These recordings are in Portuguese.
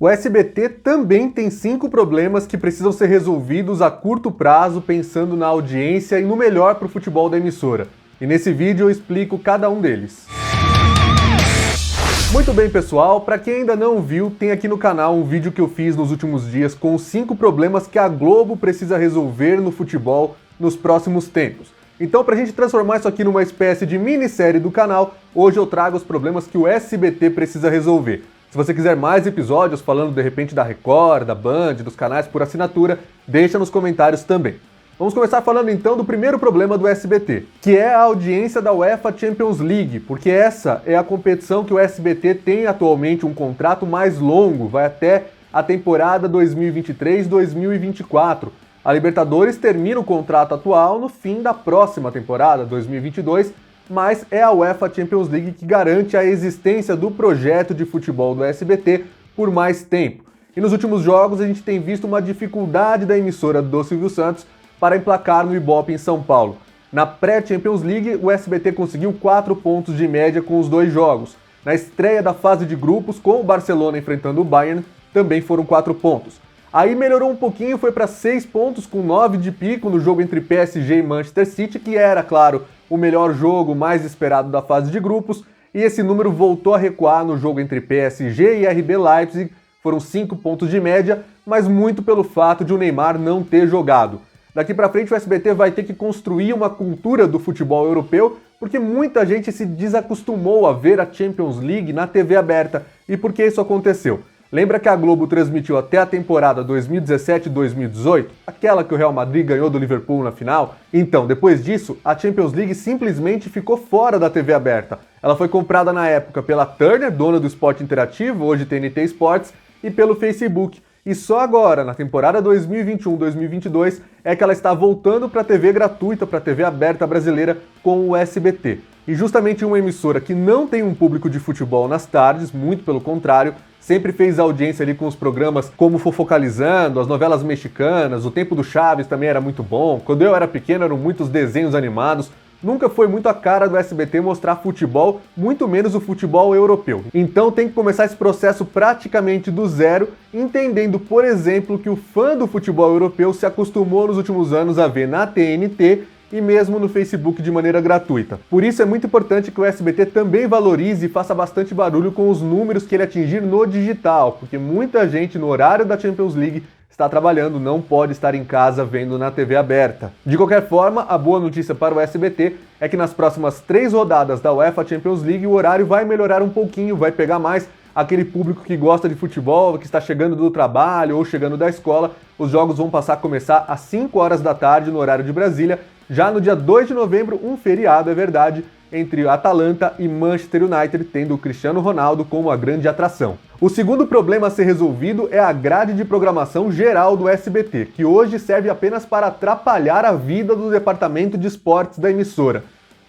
O SBT também tem 5 problemas que precisam ser resolvidos a curto prazo, pensando na audiência e no melhor para o futebol da emissora. E nesse vídeo eu explico cada um deles. Muito bem, pessoal, para quem ainda não viu, tem aqui no canal um vídeo que eu fiz nos últimos dias com os 5 problemas que a Globo precisa resolver no futebol nos próximos tempos. Então, para a gente transformar isso aqui numa espécie de minissérie do canal, hoje eu trago os problemas que o SBT precisa resolver. Se você quiser mais episódios falando de repente da Record, da Band, dos canais por assinatura, deixa nos comentários também. Vamos começar falando então do primeiro problema do SBT, que é a audiência da UEFA Champions League, porque essa é a competição que o SBT tem atualmente um contrato mais longo, vai até a temporada 2023-2024. A Libertadores termina o contrato atual no fim da próxima temporada, 2022, mas é a UEFA Champions League que garante a existência do projeto de futebol do SBT por mais tempo. E nos últimos jogos a gente tem visto uma dificuldade da emissora do Silvio Santos para emplacar no Ibope em São Paulo. Na pré-Champions League, o SBT conseguiu 4 pontos de média com os 2 jogos. Na estreia da fase de grupos, com o Barcelona enfrentando o Bayern, também foram 4 pontos. Aí melhorou um pouquinho, foi para 6 pontos com 9 de pico no jogo entre PSG e Manchester City, que era, claro, o melhor jogo mais esperado da fase de grupos, e esse número voltou a recuar no jogo entre PSG e RB Leipzig, foram 5 pontos de média, mas muito pelo fato de o Neymar não ter jogado. Daqui para frente o SBT vai ter que construir uma cultura do futebol europeu, porque muita gente se desacostumou a ver a Champions League na TV aberta. E por que isso aconteceu? Lembra que a Globo transmitiu até a temporada 2017-2018, aquela que o Real Madrid ganhou do Liverpool na final? Então, depois disso, a Champions League simplesmente ficou fora da TV aberta. Ela foi comprada na época pela Turner, dona do Esporte Interativo, hoje TNT Sports, e pelo Facebook. E só agora, na temporada 2021-2022, é que ela está voltando para a TV gratuita, para a TV aberta brasileira, com o SBT. E justamente uma emissora que não tem um público de futebol nas tardes, muito pelo contrário, sempre fez audiência ali com os programas como Fofocalizando, as novelas mexicanas, o Tempo do Chaves também era muito bom. Quando eu era pequeno eram muitos desenhos animados. Nunca foi muito a cara do SBT mostrar futebol, muito menos o futebol europeu. Então tem que começar esse processo praticamente do zero, entendendo, por exemplo, que o fã do futebol europeu se acostumou nos últimos anos a ver na TNT e mesmo no Facebook de maneira gratuita. Por isso é muito importante que o SBT também valorize e faça bastante barulho com os números que ele atingir no digital, porque muita gente no horário da Champions League está trabalhando, não pode estar em casa vendo na TV aberta. De qualquer forma, a boa notícia para o SBT é que nas próximas 3 rodadas da UEFA Champions League o horário vai melhorar um pouquinho, vai pegar mais aquele público que gosta de futebol, que está chegando do trabalho ou chegando da escola. Os jogos vão passar a começar às 5 horas da tarde no horário de Brasília. Já no dia 2 de novembro, um feriado, é verdade, entre Atalanta e Manchester United, tendo o Cristiano Ronaldo como a grande atração. O segundo problema a ser resolvido é a grade de programação geral do SBT, que hoje serve apenas para atrapalhar a vida do departamento de esportes da emissora.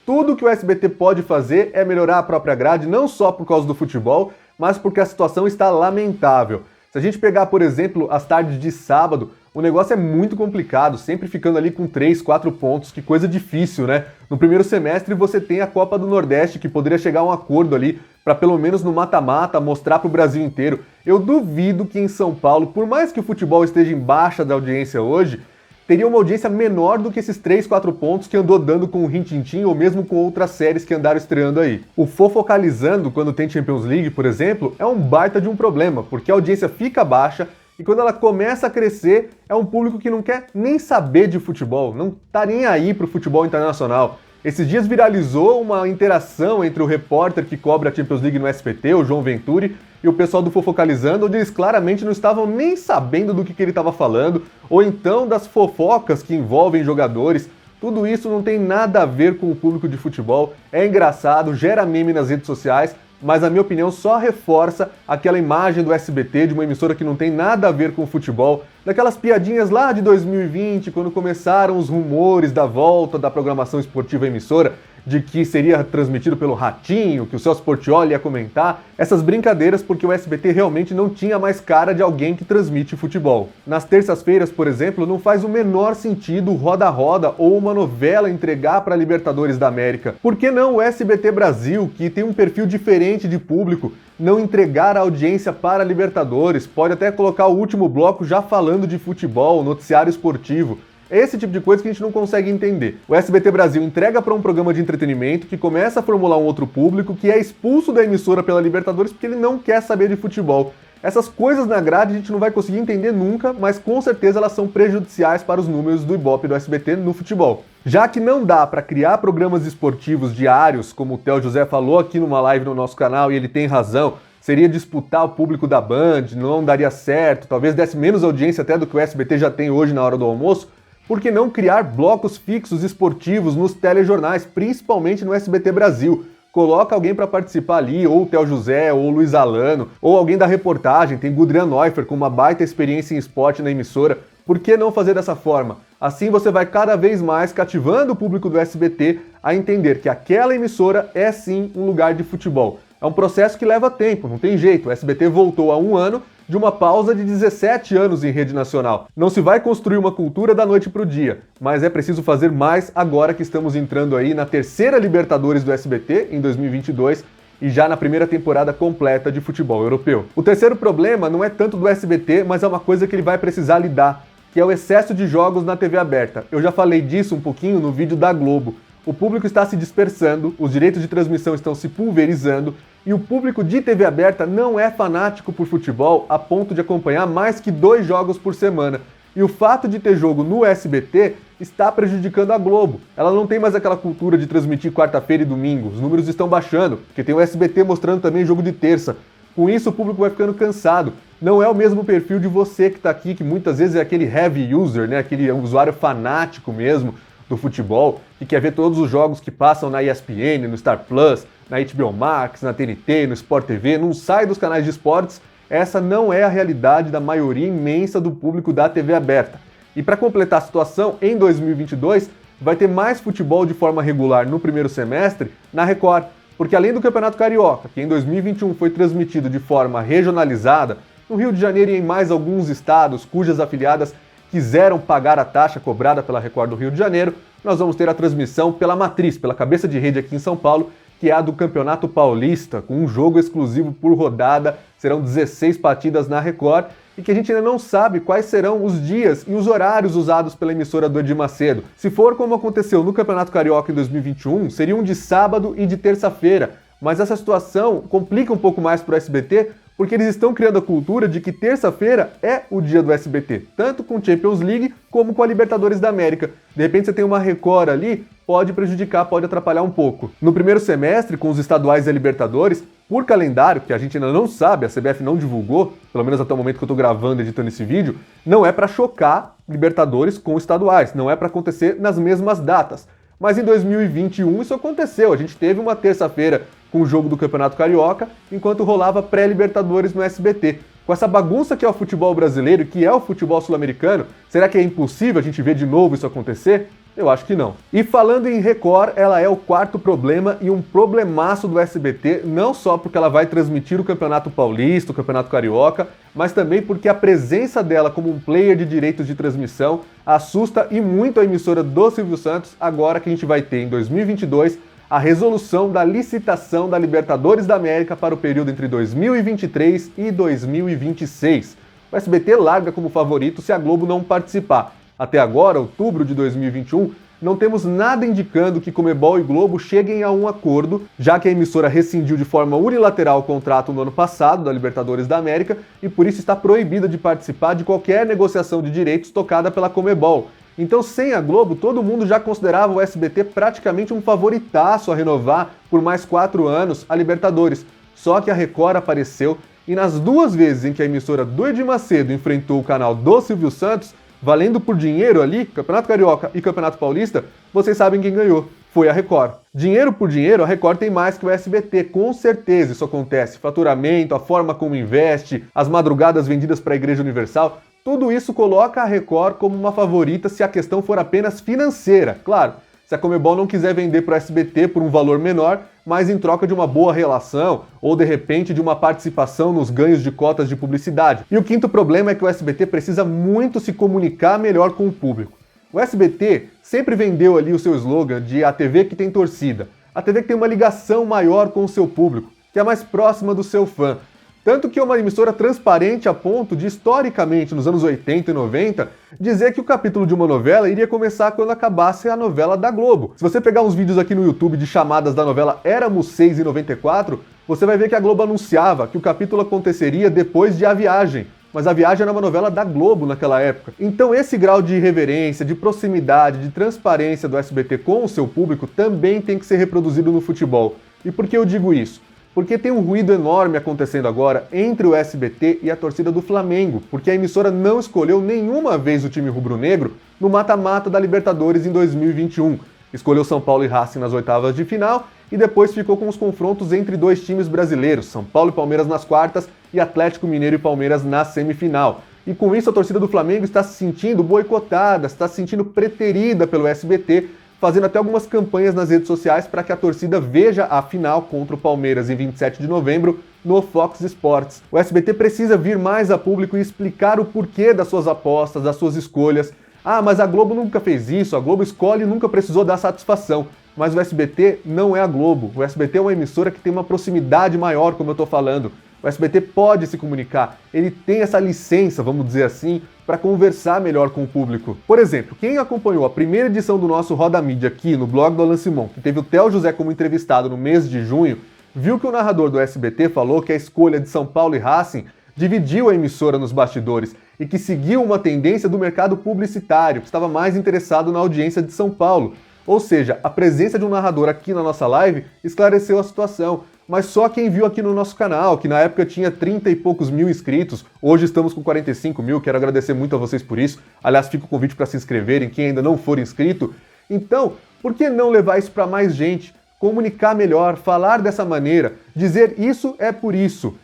Tudo que o SBT pode fazer é melhorar a própria grade, não só por causa do futebol, mas porque a situação está lamentável. Se a gente pegar, por exemplo, as tardes de sábado, o negócio é muito complicado, sempre ficando ali com 3, 4 pontos, que coisa difícil, né? No primeiro semestre você tem a Copa do Nordeste, que poderia chegar a um acordo ali, para pelo menos no mata-mata mostrar para o Brasil inteiro. Eu duvido que em São Paulo, por mais que o futebol esteja em baixa da audiência hoje, teria uma audiência menor do que esses 3, 4 pontos que andou dando com o Rin-Tin-Tin ou mesmo com outras séries que andaram estreando aí. O Fofocalizando, quando tem Champions League, por exemplo, é um baita de um problema, porque a audiência fica baixa e quando ela começa a crescer, é um público que não quer nem saber de futebol, não tá nem aí pro futebol internacional. Esses dias viralizou uma interação entre o repórter que cobre a Champions League no SBT, o João Venturi, e o pessoal do Fofocalizando, onde eles claramente não estavam nem sabendo do que ele estava falando, ou então das fofocas que envolvem jogadores. Tudo isso não tem nada a ver com o público de futebol, é engraçado, gera meme nas redes sociais, mas, na minha opinião, só reforça aquela imagem do SBT, de uma emissora que não tem nada a ver com o futebol, daquelas piadinhas lá de 2020, quando começaram os rumores da volta da programação esportiva à emissora. de que seria transmitido pelo Ratinho, que o Celso Portiolli ia comentar, essas brincadeiras porque o SBT realmente não tinha mais cara de alguém que transmite futebol. Nas terças-feiras, por exemplo, não faz o menor sentido roda-roda ou uma novela entregar para a Libertadores da América. Por que não o SBT Brasil, que tem um perfil diferente de público, não entregar a audiência para a Libertadores? Pode até colocar o último bloco já falando de futebol, noticiário esportivo. É esse tipo de coisa que a gente não consegue entender. O SBT Brasil entrega para um programa de entretenimento que começa a formular um outro público que é expulso da emissora pela Libertadores porque ele não quer saber de futebol. Essas coisas na grade a gente não vai conseguir entender nunca, mas com certeza elas são prejudiciais para os números do Ibope do SBT no futebol. Já que não dá para criar programas esportivos diários, como o Theo José falou aqui numa live no nosso canal, e ele tem razão, seria disputar o público da Band, não daria certo, talvez desse menos audiência até do que o SBT já tem hoje na hora do almoço. Por que não criar blocos fixos esportivos nos telejornais, principalmente no SBT Brasil? Coloca alguém para participar ali, ou o Theo José, ou o Luiz Alano, ou alguém da reportagem, tem Gudrian Neuffer com uma baita experiência em esporte na emissora. Por que não fazer dessa forma? Assim você vai cada vez mais cativando o público do SBT a entender que aquela emissora é sim um lugar de futebol. É um processo que leva tempo, não tem jeito. O SBT voltou há um ano de uma pausa de 17 anos em rede nacional. Não se vai construir uma cultura da noite para o dia, mas é preciso fazer mais agora que estamos entrando aí na terceira Libertadores do SBT, em 2022, e já na primeira temporada completa de futebol europeu. O terceiro problema não é tanto do SBT, mas é uma coisa que ele vai precisar lidar, que é o excesso de jogos na TV aberta. Eu já falei disso um pouquinho no vídeo da Globo. O público está se dispersando, os direitos de transmissão estão se pulverizando e o público de TV aberta não é fanático por futebol a ponto de acompanhar mais que 2 jogos por semana. E o fato de ter jogo no SBT está prejudicando a Globo. Ela não tem mais aquela cultura de transmitir quarta-feira e domingo. Os números estão baixando, porque tem o SBT mostrando também jogo de terça. Com isso o público vai ficando cansado. Não é o mesmo perfil de você que está aqui, que muitas vezes é aquele heavy user, né? Aquele usuário fanático mesmo do futebol, que quer ver todos os jogos que passam na ESPN, no Star Plus, na HBO Max, na TNT, no Sport TV, não sai dos canais de esportes. Essa não é a realidade da maioria imensa do público da TV aberta. E para completar a situação, em 2022 vai ter mais futebol de forma regular no primeiro semestre na Record, porque além do Campeonato Carioca, que em 2021 foi transmitido de forma regionalizada, no Rio de Janeiro e em mais alguns estados cujas afiliadas quiseram pagar a taxa cobrada pela Record do Rio de Janeiro, nós vamos ter a transmissão pela matriz, pela cabeça de rede aqui em São Paulo, que é a do Campeonato Paulista, com um jogo exclusivo por rodada, serão 16 partidas na Record, e que a gente ainda não sabe quais serão os dias e os horários usados pela emissora do Edir Macedo. Se for como aconteceu no Campeonato Carioca em 2021, seriam de sábado e de terça-feira, mas essa situação complica um pouco mais para o SBT, porque eles estão criando a cultura de que terça-feira é o dia do SBT, tanto com Champions League como com a Libertadores da América. De repente você tem uma Record ali, pode prejudicar, pode atrapalhar um pouco. No primeiro semestre, com os estaduais e a Libertadores, por calendário, que a gente ainda não sabe, a CBF não divulgou, pelo menos até o momento que eu estou gravando e editando esse vídeo, não é para chocar Libertadores com estaduais, não é para acontecer nas mesmas datas. Mas em 2021 isso aconteceu, a gente teve uma terça-feira com o jogo do Campeonato Carioca, enquanto rolava pré-Libertadores no SBT. Com essa bagunça que é o futebol brasileiro e que é o futebol sul-americano, será que é impossível a gente ver de novo isso acontecer? Eu acho que não. E falando em Record, ela é o quarto problema e um problemaço do SBT, não só porque ela vai transmitir o Campeonato Paulista, o Campeonato Carioca, mas também porque a presença dela como um player de direitos de transmissão assusta e muito a emissora do Silvio Santos, agora que a gente vai ter em 2022 a resolução da licitação da Libertadores da América para o período entre 2023 e 2026. O SBT larga como favorito se a Globo não participar. Até agora, outubro de 2021, não temos nada indicando que Conmebol e Globo cheguem a um acordo, já que a emissora rescindiu de forma unilateral o contrato no ano passado da Libertadores da América e por isso está proibida de participar de qualquer negociação de direitos tocada pela Conmebol. Então, sem a Globo, todo mundo já considerava o SBT praticamente um favoritaço a renovar por mais 4 anos a Libertadores. Só que a Record apareceu e nas 2 vezes em que a emissora do Edir Macedo enfrentou o canal do Silvio Santos, valendo por dinheiro ali, Campeonato Carioca e Campeonato Paulista, vocês sabem quem ganhou. Foi a Record. Dinheiro por dinheiro, a Record tem mais que o SBT, com certeza isso acontece. Faturamento, a forma como investe, as madrugadas vendidas para a Igreja Universal, tudo isso coloca a Record como uma favorita se a questão for apenas financeira. Claro, se a Conmebol não quiser vender para o SBT por um valor menor, mas em troca de uma boa relação ou de repente de uma participação nos ganhos de cotas de publicidade. E o quinto problema é que o SBT precisa muito se comunicar melhor com o público. O SBT sempre vendeu ali o seu slogan de a TV que tem torcida, a TV que tem uma ligação maior com o seu público, que é mais próxima do seu fã. Tanto que é uma emissora transparente a ponto de, historicamente, nos anos 80 e 90, dizer que o capítulo de uma novela iria começar quando acabasse a novela da Globo. Se você pegar uns vídeos aqui no YouTube de chamadas da novela Éramos 6 em 94, você vai ver que a Globo anunciava que o capítulo aconteceria depois de A Viagem. Mas A Viagem era uma novela da Globo naquela época. Então esse grau de irreverência, de proximidade, de transparência do SBT com o seu público também tem que ser reproduzido no futebol. E por que eu digo isso? Porque tem um ruído enorme acontecendo agora entre o SBT e a torcida do Flamengo, porque a emissora não escolheu nenhuma vez o time rubro-negro no mata-mata da Libertadores em 2021. Escolheu São Paulo e Racing nas oitavas de final e depois ficou com os confrontos entre dois times brasileiros, São Paulo e Palmeiras nas quartas e Atlético Mineiro e Palmeiras na semifinal. E com isso a torcida do Flamengo está se sentindo boicotada, está se sentindo preterida pelo SBT, fazendo até algumas campanhas nas redes sociais para que a torcida veja a final contra o Palmeiras em 27 de novembro no Fox Sports. O SBT precisa vir mais a público e explicar o porquê das suas apostas, das suas escolhas. Ah, mas a Globo nunca fez isso, a Globo escolhe e nunca precisou dar satisfação. Mas o SBT não é a Globo. O SBT é uma emissora que tem uma proximidade maior, como eu estou falando. O SBT pode se comunicar, ele tem essa licença, vamos dizer assim, para conversar melhor com o público. Por exemplo, quem acompanhou a primeira edição do nosso Roda Mídia aqui no blog do Alan Simon, que teve o Theo José como entrevistado no mês de junho, viu que o narrador do SBT falou que a escolha de São Paulo e Racing dividiu a emissora nos bastidores e que seguiu uma tendência do mercado publicitário, que estava mais interessado na audiência de São Paulo. Ou seja, a presença de um narrador aqui na nossa live esclareceu a situação. Mas só quem viu aqui no nosso canal, que na época tinha 30 e poucos mil inscritos, hoje estamos com 45 mil, quero agradecer muito a vocês por isso. Aliás, fica o convite para se inscreverem, quem ainda não for inscrito. Então, por que não levar isso para mais gente? Comunicar melhor, falar dessa maneira, dizer isso é por isso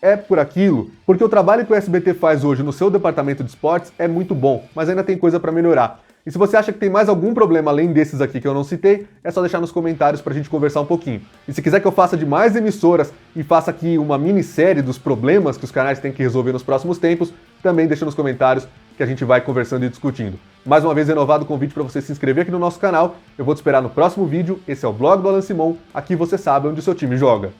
é por aquilo. Porque o trabalho que o SBT faz hoje no seu departamento de esportes é muito bom, mas ainda tem coisa para melhorar. E se você acha que tem mais algum problema além desses aqui que eu não citei, é só deixar nos comentários pra gente conversar um pouquinho. E se quiser que eu faça de mais emissoras e faça aqui uma minissérie dos problemas que os canais têm que resolver nos próximos tempos, também deixa nos comentários que a gente vai conversando e discutindo. Mais uma vez renovado o convite para você se inscrever aqui no nosso canal. Eu vou te esperar no próximo vídeo. Esse é o blog do Alan Simon. Aqui você sabe onde o seu time joga.